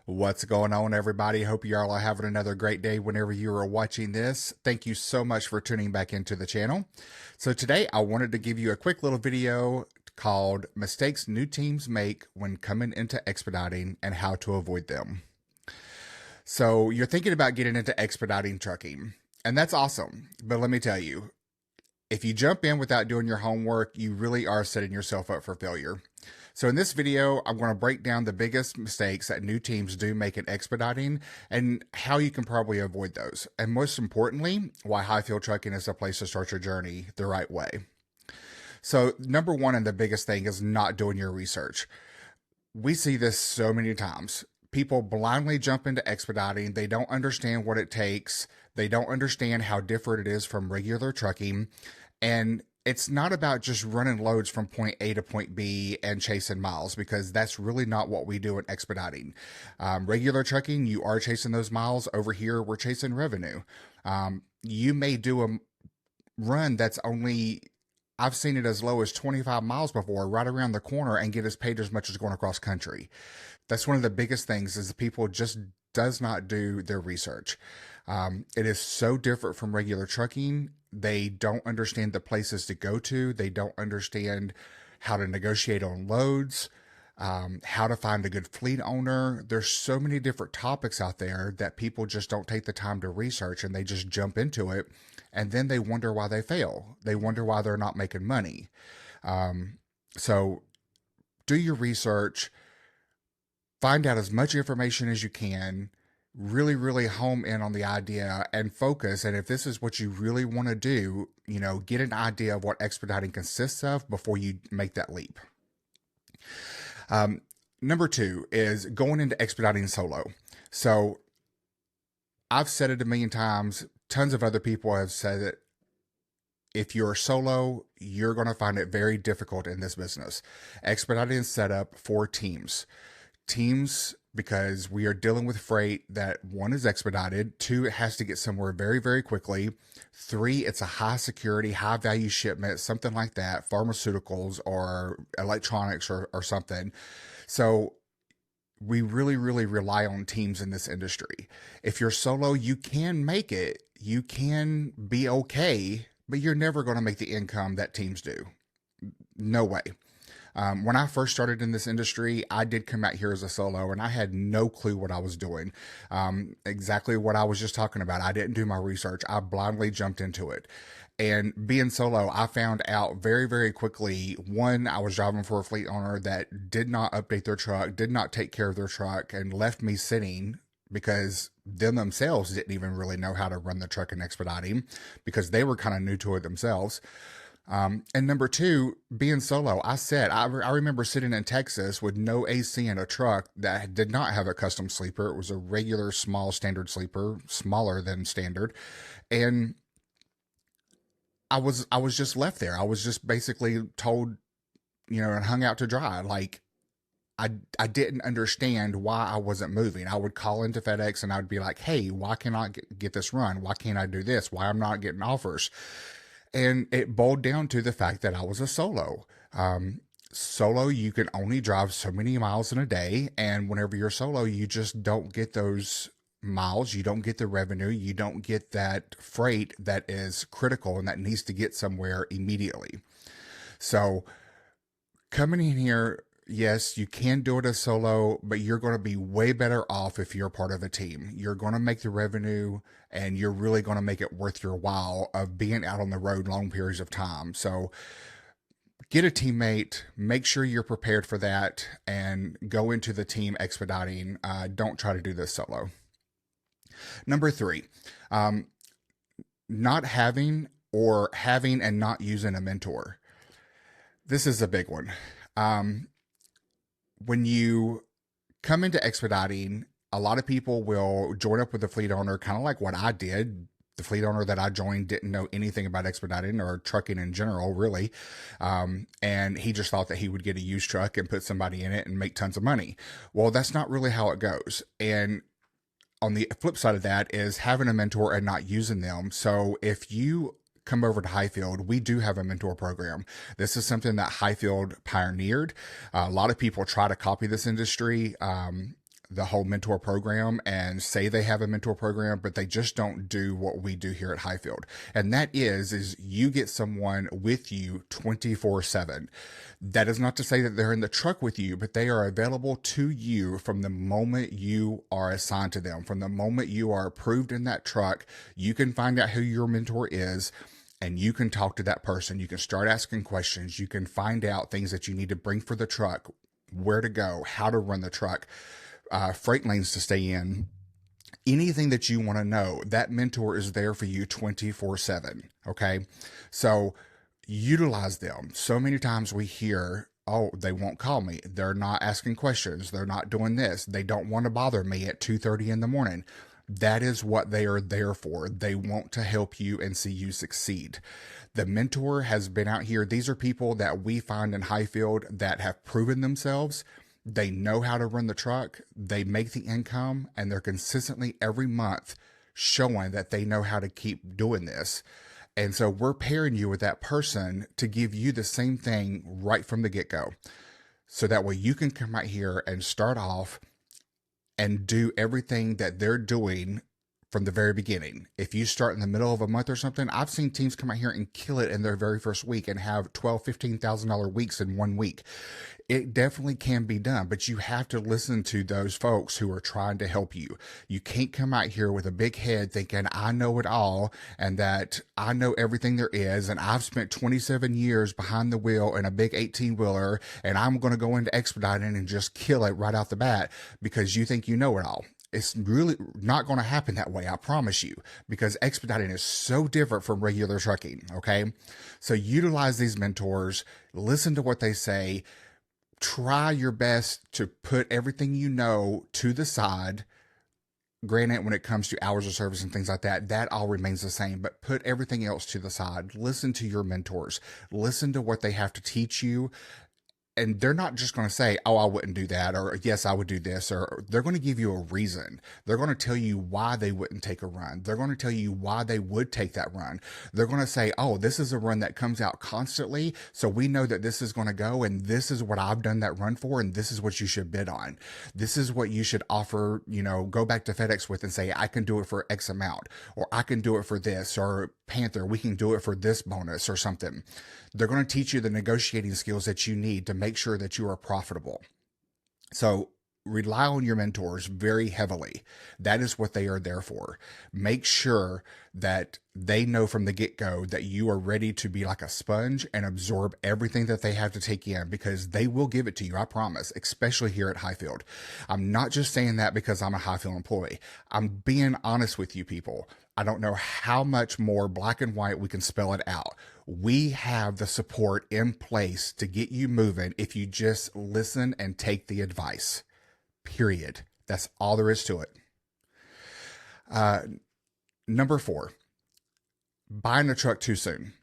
What's going on, everybody? Hope you all are having another great day whenever you are watching this. Thank you so much for tuning back into the channel. So today I wanted to give you a quick little video called Mistakes New Teams Make When Coming into Expediting and How to Avoid Them. So you're thinking about getting into expediting trucking, and that's awesome. But let me tell you, if you jump in without doing your homework, you really are setting yourself up for failure. So in this video, I'm going to break down the biggest mistakes that new teams do make in expediting and how you can probably avoid those. And most importantly, why Hyfield Trucking is a place to start your journey the right way. So number one, and the biggest thing, is not doing your research. We see this so many times. People blindly jump into expediting. They don't understand what it takes. They don't understand how different it is from regular trucking. And it's not about just running loads from point A to point B and chasing miles, because that's really not what we do in expediting. Regular trucking, you are chasing those miles. Over here, we're chasing revenue. You may do a run that's only, I've seen it as low as 25 miles before, right around the corner, and get us paid as much as going across country. That's one of the biggest things, is that people just does not do their research. It is so different from regular trucking. They don't understand the places to go to. They don't understand how to negotiate on loads, how to find a good fleet owner. There's so many different topics out there that people just don't take the time to research, and they just jump into it. And then they wonder why they fail. They wonder why they're not making money. So do your research, find out as much information as you can, really home in on the idea and focus. And if this is what you really want to do, get an idea of what expediting consists of before you make that leap. Number two is going into expediting solo. So I've said it a million times. Tons of other people have said it. If you're solo, you're going to find it very difficult in this business. Expediting is set up for teams. Because we are dealing with freight that, one, is expedited, two, it has to get somewhere very quickly, three, it's a high security, high value shipment, something like that, pharmaceuticals or electronics or something. So we really rely on teams in this industry. If you're solo, you can make it, you can be okay, but you're never going to make the income that teams do. No way. When I first started in this industry, I did come out here as a solo, and I had no clue what I was doing. Exactly what I was just talking about. I didn't do my research. I blindly jumped into it. And being solo, I found out very quickly, one, I was driving for a fleet owner that did not update their truck, did not take care of their truck, and left me sitting because them themselves didn't even really know how to run the truck and expediting, because they were kind of new to it themselves. And number two, being solo, I remember sitting in Texas with no AC in a truck that did not have a custom sleeper. It was a regular small standard sleeper, smaller than standard. And I was just left there. I was just basically told, and hung out to dry. Like, I didn't understand why I wasn't moving. I would call into FedEx and I would be like, hey, why can't I get this run? Why can't I do this? Why I'm not getting offers? And it boiled down to the fact that I was a solo. Solo, you can only drive so many miles in a day. And whenever you're solo, you just don't get those miles. You don't get the revenue. You don't get that freight that is critical and that needs to get somewhere immediately. So coming in here, yes, you can do it as solo, but you're going to be way better off if you're part of a team. You're going to make the revenue, and you're really going to make it worth your while of being out on the road long periods of time. So get a teammate, make sure you're prepared for that, and go into the team expediting. Don't try to do this solo. Number three, not having or having and not using a mentor. This is a big one. When you come into expediting, a lot of people will join up with the fleet owner, kind of like what I did. The fleet owner that I joined didn't know anything about expediting or trucking in general, really. And he just thought that he would get a used truck and put somebody in it and make tons of money. Well, that's not really how it goes. And on the flip side of that is having a mentor and not using them. So if you come over to Hyfield, we do have a mentor program. This is something that Hyfield pioneered. A lot of people try to copy this industry. the whole mentor program and say they have a mentor program, but they just don't do what we do here at Hyfield. And that is you get someone with you 24/7. That is not to say that they're in the truck with you, but they are available to you from the moment you are assigned to them. From the moment you are approved in that truck, you can find out who your mentor is, and you can talk to that person. You can start asking questions. You can find out things that you need to bring for the truck, where to go, how to run the truck, freight lanes to stay in. Anything that you want to know, that mentor is there for you 24/7. Okay. So utilize them. So many times we hear, oh, they won't call me. They're not asking questions. They're not doing this. They don't want to bother me at 2:30 in the morning. That is what they are there for. They want to help you and see you succeed. The mentor has been out here. These are people that we find in Hyfield that have proven themselves. They know how to run the truck. They make the income, and they're consistently every month showing that they know how to keep doing this. And so we're pairing you with that person to give you the same thing right from the get-go. So that way you can come out here and start off and do everything that they're doing from the very beginning. If you start in the middle of a month or something, I've seen teams come out here and kill it in their very first week and have $12,000, $15,000 weeks in 1 week. It definitely can be done, but you have to listen to those folks who are trying to help you. You can't come out here with a big head thinking, I know it all and that I know everything there is. And I've spent 27 years behind the wheel in a big 18-wheeler, and I'm going to go into expediting and just kill it right off the bat because you think you know it all. It's really not going to happen that way, I promise you, because expediting is so different from regular trucking, okay? So utilize these mentors, listen to what they say, try your best to put everything you know to the side. Granted, when it comes to hours of service and things like that, that all remains the same, but put everything else to the side. Listen to your mentors, listen to what they have to teach you. And they're not just going to say, oh, I wouldn't do that, or yes, I would do this, or they're going to give you a reason. They're going to tell you why they wouldn't take a run. They're going to tell you why they would take that run. They're going to say, oh, this is a run that comes out constantly, so we know that this is going to go, and this is what I've done that run for, and this is what you should bid on. This is what you should offer, go back to FedEx with and say, I can do it for X amount, or I can do it for this, or Panther, we can do it for this bonus or something. They're going to teach you the negotiating skills that you need to make sure that you are profitable. So rely on your mentors very heavily. That is what they are there for. Make sure that they know from the get-go that you are ready to be like a sponge and absorb everything that they have to take in, because they will give it to you, I promise, especially here at Hyfield. I'm not just saying that because I'm a Hyfield employee. I'm being honest with you people. I don't know how much more black and white we can spell it out. We have the support in place to get you moving if you just listen and take the advice. Period. That's all there is to it. Number 4, buying a truck too soon.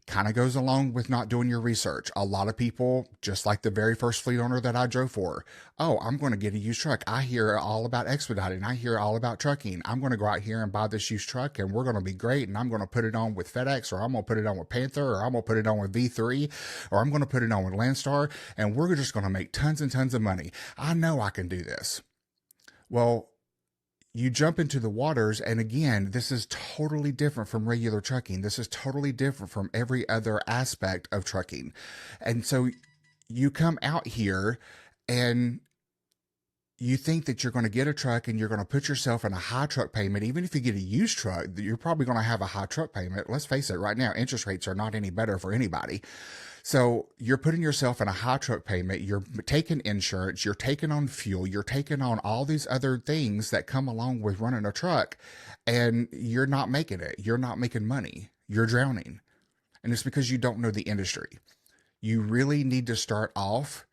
Kind of goes along with not doing your research. A lot of people, just like the very first fleet owner that I drove for, oh, I'm going to get a used truck. I hear all about expediting. I hear all about trucking. I'm going to go out here and buy this used truck, and we're going to be great. And I'm going to put it on with FedEx, or I'm going to put it on with Panther, or I'm going to put it on with V3, or I'm going to put it on with Landstar, and we're just going to make tons and tons of money. I know I can do this. Well, you jump into the waters, and again, this is totally different from regular trucking. This is totally different from every other aspect of trucking. And so you come out here and you think that you're going to get a truck and you're going to put yourself in a high truck payment. Even if you get a used truck, you're probably going to have a high truck payment. Let's face it, right now, interest rates are not any better for anybody. So you're putting yourself in a high truck payment. You're taking insurance. You're taking on fuel. You're taking on all these other things that come along with running a truck, and you're not making it. You're not making money. You're drowning. And it's because you don't know the industry. You really need to start off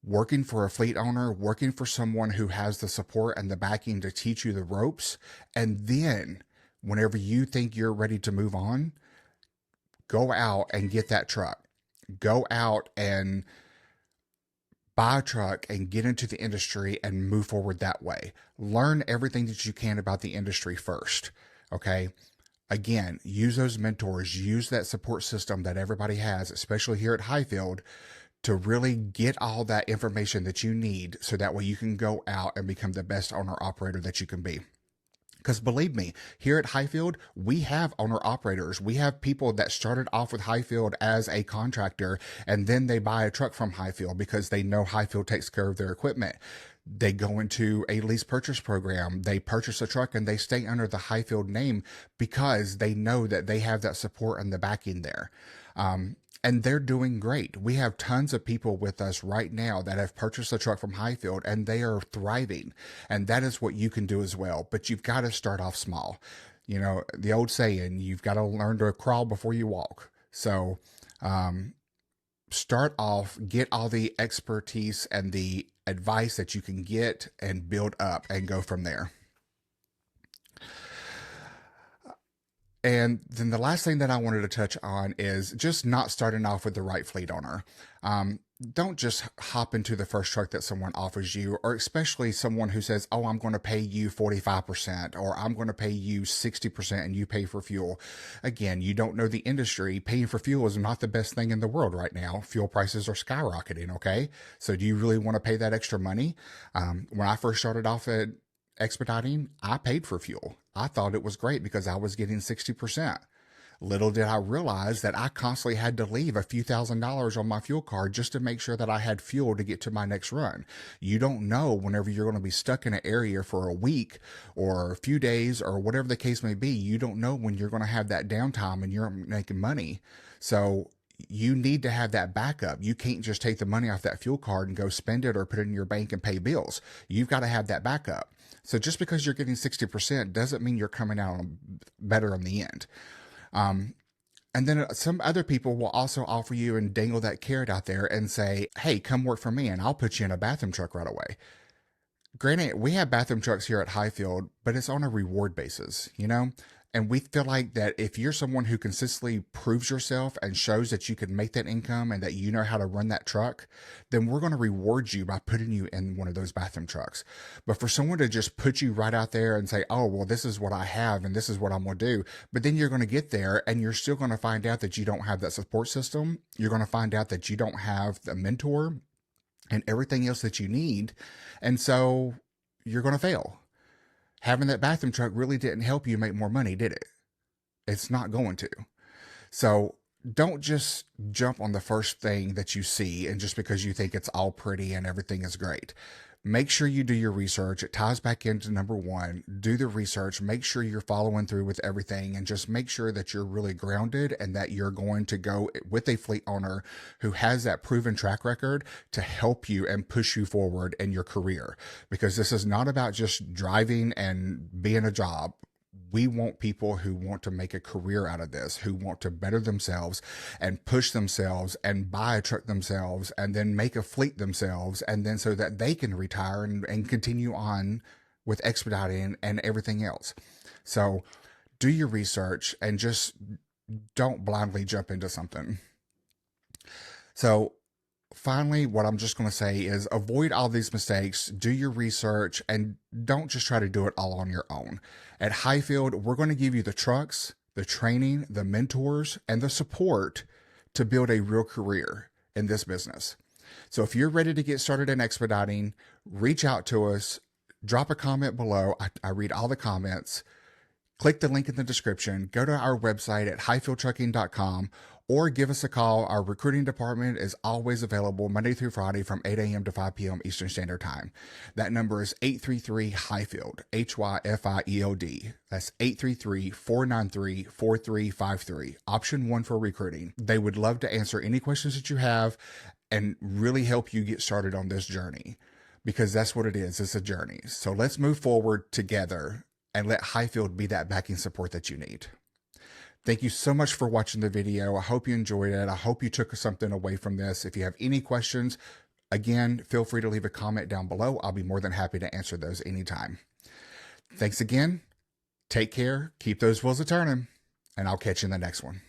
working for a fleet owner, working for someone who has the support and the backing to teach you the ropes. And then whenever you think you're ready to move on, go out and get that truck. Go out and buy a truck and get into the industry and move forward that way. Learn everything that you can about the industry first. Okay. Again, use those mentors, use that support system that everybody has, especially here at Hyfield, to really get all that information that you need so that way you can go out and become the best owner operator that you can be. Because believe me, here at Hyfield, we have owner operators. We have people that started off with Hyfield as a contractor, and then they buy a truck from Hyfield because they know Hyfield takes care of their equipment. They go into a lease purchase program. They purchase a truck and they stay under the Hyfield name because they know that they have that support and the backing there. And they're doing great. We have tons of people with us right now that have purchased a truck from Hyfield and they are thriving. And that is what you can do as well. But you've got to start off small. You know, the old saying, you've got to learn to crawl before you walk. So start off, get all the expertise and the advice that you can get and build up and go from there. And then the last thing that I wanted to touch on is just not starting off with the right fleet owner. Don't just hop into the first truck that someone offers you, or especially someone who says, oh, I'm going to pay you 45%, or I'm going to pay you 60% and you pay for fuel. Again, you don't know the industry. Paying for fuel is not the best thing in the world right now. Fuel prices are skyrocketing, okay? So do you really want to pay that extra money? When I first started off at Expediting, I paid for fuel. I thought it was great because I was getting 60%. Little did I realize that I constantly had to leave a few $1,000s on my fuel card just to make sure that I had fuel to get to my next run. You don't know whenever you're going to be stuck in an area for a week or a few days or whatever the case may be. You don't know when you're going to have that downtime and you're making money. So you need to have that backup. You can't just take the money off that fuel card and go spend it or put it in your bank and pay bills. You've got to have that backup. So just because you're getting 60% doesn't mean you're coming out better in the end. And then some other people will also offer you and dangle that carrot out there and say, hey, come work for me and I'll put you in a bathroom truck right away. Granted, we have bathroom trucks here at Hyfield, but it's on a reward basis, you know? And we feel like that if you're someone who consistently proves yourself and shows that you can make that income and that you know how to run that truck, then we're going to reward you by putting you in one of those bathroom trucks. But for someone to just put you right out there and say, oh, well, this is what I have and this is what I'm going to do. But then you're going to get there and you're still going to find out that you don't have that support system. You're going to find out that you don't have the mentor and everything else that you need. And so you're going to fail. Having that bathroom truck really didn't help you make more money, did it? It's not going to. So don't just jump on the first thing that you see and just because you think it's all pretty and everything is great. Make sure you do your research. It ties back into number one. Do the research. Make sure you're following through with everything and just make sure that you're really grounded and that you're going to go with a fleet owner who has that proven track record to help you and push you forward in your career. Because this is not about just driving and being a job. We want people who want to make a career out of this, who want to better themselves and push themselves and buy a truck themselves and then make a fleet themselves. And then so that they can retire and continue on with Expediting and everything else. So do your research and just don't blindly jump into something. So finally, what I'm just going to say is avoid all these mistakes, do your research, and don't just try to do it all on your own. At Hyfield, we're going to give you the trucks, the training, the mentors, and the support to build a real career in this business. So if you're ready to get started in Expediting, reach out to us, drop a comment below. I read all the comments. Click the link in the description, go to our website at hyfieldtrucking.com, or give us a call. Our recruiting department is always available Monday through Friday from 8 a.m. to 5 p.m. Eastern Standard Time. That number is 833-HYFIELD, HYFIELD. That's 833-493-4353. Option 1 for recruiting. They would love to answer any questions that you have and really help you get started on this journey, because that's what it is. It's a journey. So let's move forward together and let Hyfield be that backing support that you need. Thank you so much for watching the video. I hope you enjoyed it. I hope you took something away from this. If you have any questions, again, feel free to leave a comment down below. I'll be more than happy to answer those anytime. Thanks again. Take care. Keep those wheels a turning, and I'll catch you in the next one.